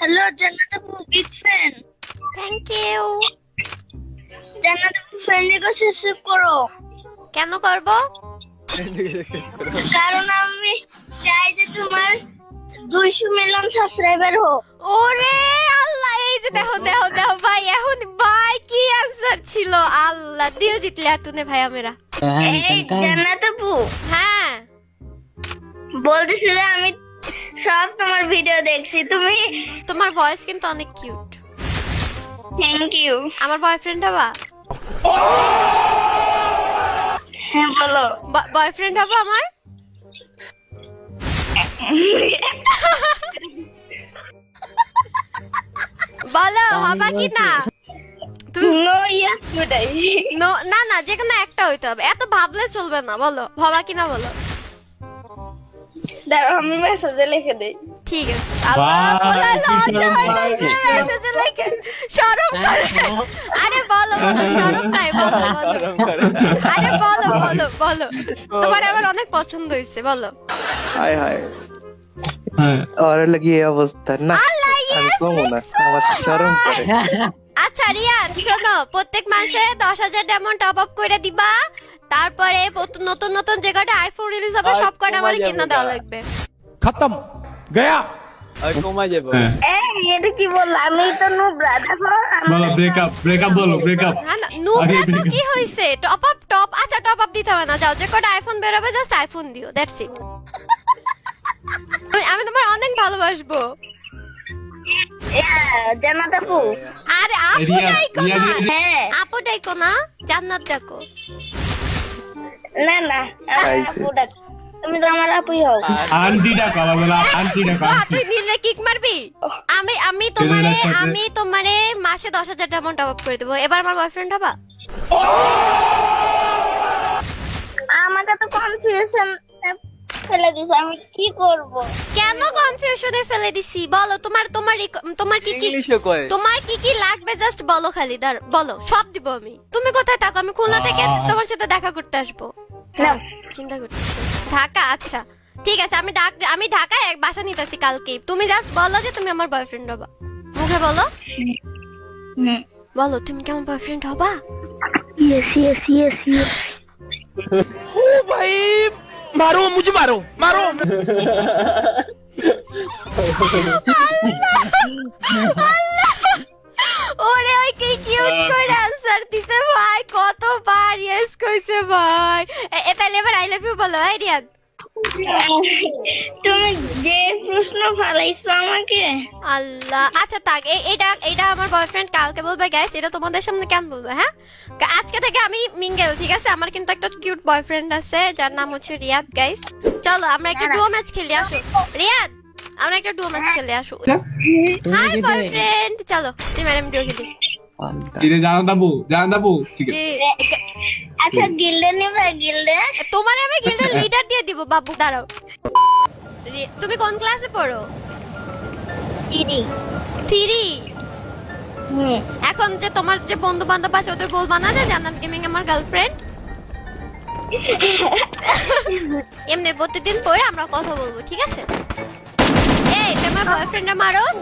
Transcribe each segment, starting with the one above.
Hello Jannat Abu big fan. Thank you. Jannat Abu friend को subscribe करो কেন করব? কারণ আমি চাই যে তোমার 200 মিলিয়ন সাবস্ক্রাইবার হোক। ওরে আল্লাহ, এই যে দেখো দেখো দেখো ভাই, এখন ভাই কি অ্যানসার ছিল, আল্লাহ দিল জিত লিয়া তूने ভাইয়া মেরা। এই জান্নাত আপু হ্যাঁ বলতেছি যে আমি সব তোমার ভিডিও দেখছি, তুমি তোমার ভয়েস কিন্তু অনেক কিউট। Thank you. আমার বয়ফ্রেন্ড হবা? হ্যাঁ বলো। বয়ফ্রেন্ড হবা আমার? বলো হবা কি না? নো ইয়াস বুদাই। না না, যে কোনো একটা হইতে হবে, এত ভাবলে চলবে না। বলো হবা কি না বলো। দাঁড়াও আমি মেসেজে লিখে দেই। ঠিক আছে। আল্লাহ বলে লজ্জা হইতাছে মেসেজে লিখে। শরম করে। আরে বলো বলো, শরম নাই, বলো বলো। আরে বলো বলো বলো, তোমার আমার অনেক পছন্দ হইছে, বলো। হায় হায় আর লাগি এই অবস্থা না, আমি কমো না, আমার শরম করে। আচ্ছা রিয়াদ শোনো, প্রত্যেক মাসে 10,000 ডায়মন্ড টপ আপ করে দিবা, তারপরে নতুন নতুন যে কটা আইফোন রিলিজ হবে সব কটা আমার কিনা দেওয়া লাগবে। खत्म गया। আর কমা যাবে। এই এটা কি বললা? আমি তো নুবরা, দেখো আমি बोलो ब्रेकअप ब्रेकअप बोलो ब्रेकअप। না না নুবরা তো কি হইছে, টপ আচ্ছা টপ আপ দিতে হবে না, যাও যে কটা আইফোন বের হবে জাস্ট আইফোন দিও, দ্যাটস ইট। আমি তোমার অনেক ভালোবাসবো। জান্নাত আপু। আর আপু রিয়া, ডাইকো রিয়া, না, রিয়া। হ্যাঁ আপু ডাইকো না, জান্নাত ডাকো। না না আপু ডাক, তুমি তো আমার আপুই হও। आंटी डा काला बोला आंटी डा বাহ, তুই নীলে কিক মারবি। আমি তোমারে মাসে 10,000 ডায়মন্ড টপ আপ করে দেবো। এবার আমার বয়ফ্রেন্ড হবা? আমাকে তো কনফিউশন ফেলে দিছে, আমি কি করব? কেন কনফিউশনে ফেলে দিছি বলো। তোমার কি কি ইংলিশে কয়। তোমার কি কি লাগবে জাস্ট বলো, খালি বলো, সব দিব আমি। তুমি কোথায় থাকো? আমি খুলনা থেকে তোমার সাথে দেখা করতে আসবো। না চিন্তা করতে ঢাকা, আচ্ছা ঠিক আছে, আমি ঢাকায় এক বাসা নিতেছি কালকে। তুমি জাস্ট বলো যে তুমি আমার বয়ফ্রেন্ড হবা, মুখে বলো। বলো তুমি কি আমার বয়ফ্রেন্ড হবা? Yes yes yes yes. ओ भाई मारो मुझे मारो मारो। ওরে ওই কি কিউট করে আনসার দিছে ভাই, কতবার ইয়েস কইছে ভাই। তাহলে এবার আই লাভ ইউ বলো। এই রিয়াদ, তুমি যে প্রশ্ন ফালাইছো আমাকে। আল্লাহ আচ্ছা থাক, এইটা আমার বয়ফ্রেন্ড, কালকে বলবে গাইস, এটা তোমাদের সামনে কেন বলবো? হ্যাঁ আজকে থেকে আমি মিঙ্গেল, ঠিক আছে? আমার কিন্তু একটা কিউট বয়ফ্রেন্ড আছে যার নাম হচ্ছে রিয়াদ। গাইস চলো আমরা একটা ডুও ম্যাচ খেলি, আসো রিয়াদ, আমরা একটা ডুও ম্যাচ খেলি, আসো। হাই বয়ফ্রেন্ড, চলো তুই ম্যাডাম ডুও খেলি। इधर जाना दाबू ठीक है। আচ্ছা গিল্ডে নিবে? গিল্ডে তোমার আমি গিল্ডের লিডার দিয়ে দিব বাবু, দাঁড়াও। তুমি কোন ক্লাসে পড়ো? ইরি 3। এখন যে তোমার যে বন্ধু বান্ধব আছে ওদের বলবা না যে জান্নাত গেমিং আমার গার্লফ্রেন্ড? এমনি প্রতিদিন পরে আমরা কথা বলবো, ঠিক আছে? এই তোমার বয়ফ্রেন্ডটা মারোস?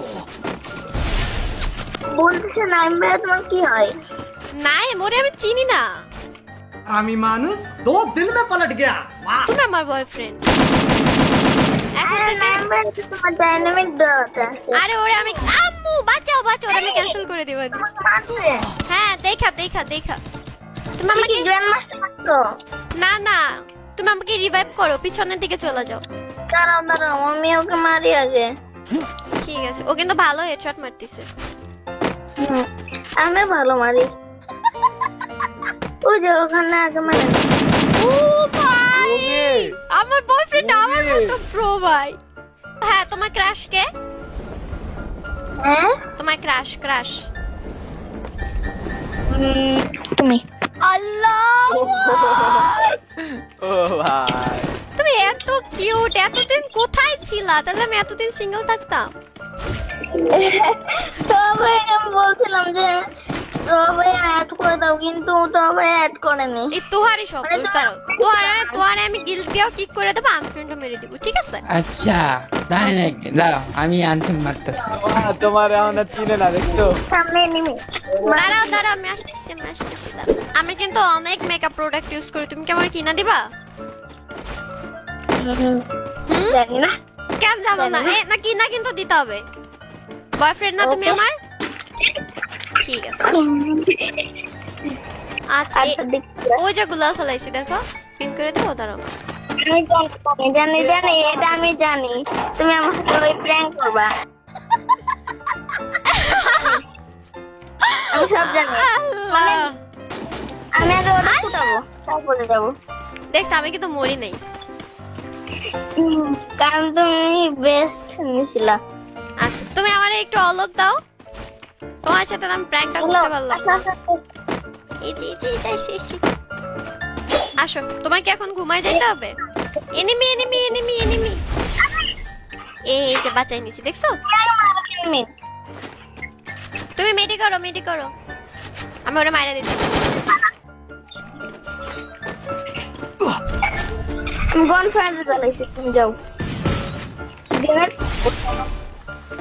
বলতেছে না, আমি ভাই তোমার কি হয়? নাই মোরে আমি চিনি না। আমি মানুষ 2 दिन में पलट गया। वाह! তুমি আমার বয়ফ্রেন্ড এখন আরে থেকে। না, আমি ভাই তোমার ডাইনামিক ডট আছে। আরে ওরে আমি আম্মু বাঁচাও বাঁচাও, ওরে আমি ক্যান্সেল করে দিব। মারবে? হ্যাঁ দেখা তুমি তুমি কি আমাকে, গ্র্যান্ড মাস্টার মারছো? না না তুমি আমাকে রিভাইভ করো, পিছনের দিকে চলে যাও। দাঁড়াও আমি ওকে মারি আগে। ঠিক আছে, ও কিন্তু ভালো হেডশট মারতিছে। আমি ভালো মারি। ওই যে ওখানে আগে মারি। ও ভাই, আমার বয়ফ্রেন্ড আমার মতো প্রো ভাই। হ্যাঁ তোমার ক্রাশ কে? হ্যাঁ তোমার ক্রাশ তুমি। আল্লাহ ও ভাই তুমি এত কিউট, এতদিন কোথায় ছিলা? তাহলে আমি এতদিন সিঙ্গেল থাকতাম। তবে আমি বলছিলাম যে তবে অ্যাড করে দাও, কিন্তু তবে অ্যাড করেনি। এই তোহারই সব দোষ। দাঁড়াও, তোহারে আমি গিল্ড দিয়েও কিক করে দেবো, আনফ্রেন্ডও মেরে দিব, ঠিক আছে? আচ্ছা তাই নাকি? দাঁড়াও আমি আনফ্রেন্ড মারতেছি। তোমার এখন আর চিনে না দেখছো। সামনে এনিমি। দাঁড়াও আমি আসতেছি দাঁড়াও। আমি কিন্তু অনেক মেকআপ প্রোডাক্ট ইউজ করি, তুমি কি আমার কিনা দিবা? জানি না। কেন জানো না? না কিনা কিন্তু দিতে হবে। বয়ফ্রেন্ড না তুমি আমার? ঠিক আছে, আসো। আচ্ছা আচ্ছা, দেখি। ওই যে গুলাল ফেলাইছি, দেখো পিন করে দেবো, দাঁড়াও। আমি জানি, এটা আমি জানি। তুমি আমার সাথে ওই প্র্যাঙ্ক করবা। আমি সব জানি। আল্লাহ। আমি আগে ওটা ফুটাবো, তারপরে যাবো। দেখছ আমি কিন্তু মরি নাই। কারণ তুমি বেস্ট নিছিলা। আচ্ছা তুমি আমারে একটু অলক দাও, তোমার সাথে আমি প্র্যাঙ্কটা করতে পারলাম না। এই যে এসি। আসো, তোমার কি এখন ঘুমায় যেতে হবে? এনিমি। এই যে বাঁচাই নিছি, দেখছো? তুমি মেডি করো, আমি ওরা মাইরা দিচ্ছি। গন ফায়ার চালাইছি, তুমি যাও।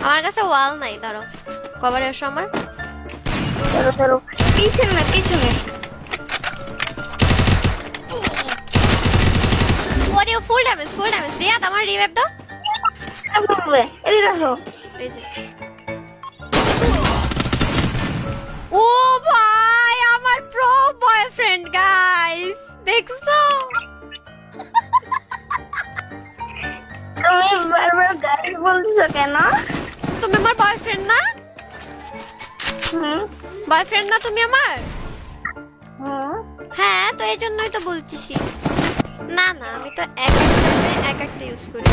আমার কাছে ওয়াল নাই, দাঁড়াও কভারে এসো আমার। চলো পিছনে ওরে ফুল ড্যামেজ রিয়াদ আমার রিভাইভ দাও। এদিকে আসো। এই যে ও ভাই আমার প্রো বয়ফ্রেন্ড গাইস, দেখছো? তুমি বারবার গাইস বলছো কেন? তুমি আমার বয়ফ্রেন্ড না? বয়ফ্রেন্ড না তুমি আমার? হ্যাঁ, তো এই জন্যই তো বলতেছি। না আমি তো এক একটা ইউজ করি।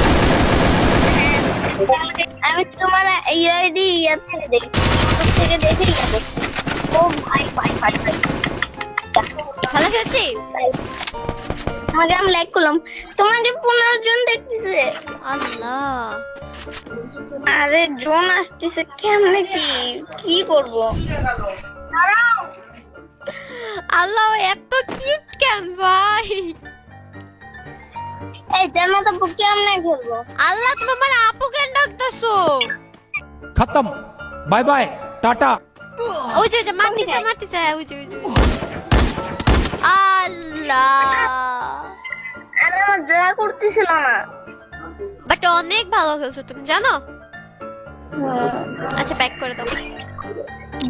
আমি তোমার ইউআইডি থেকে দেখি, ও ভাই ভালো খেলছি। আগে আমি লাইক করলাম, তোমাকে 15 জন দেখতেছে। আল্লাহ, আরে জন আসতেছে কেমনে, কি করব? আল্লাহ এত কিউট কেন ভাই? এই জান্নাত আপু কেমনে খেলবো? আল্লাহ তুমি আমার আপু কেন ডাকতেছো? खत्म बाय बाय टाटा। ওই যে মারতেছে ওই যে আল্লাহ। আরে আমার যা করতেছিল না। বাট অনেক ভালো খেলছো তুমি, জানো? আচ্ছা ব্যাক করে দাও।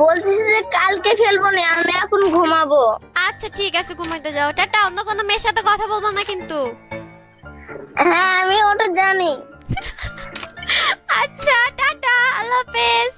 বলছিস যে কালকে খেলবো না, আমি এখন ঘুমাবো। আচ্ছা ঠিক আছে, ঘুমাইতে যাও। টাটা, অন্য কোনো মেয়ের সাথে কথা বলবো না কিন্তু। হ্যাঁ আমি ওটা জানি। আচ্ছা টাটা, আল্লাহ হাফেজ।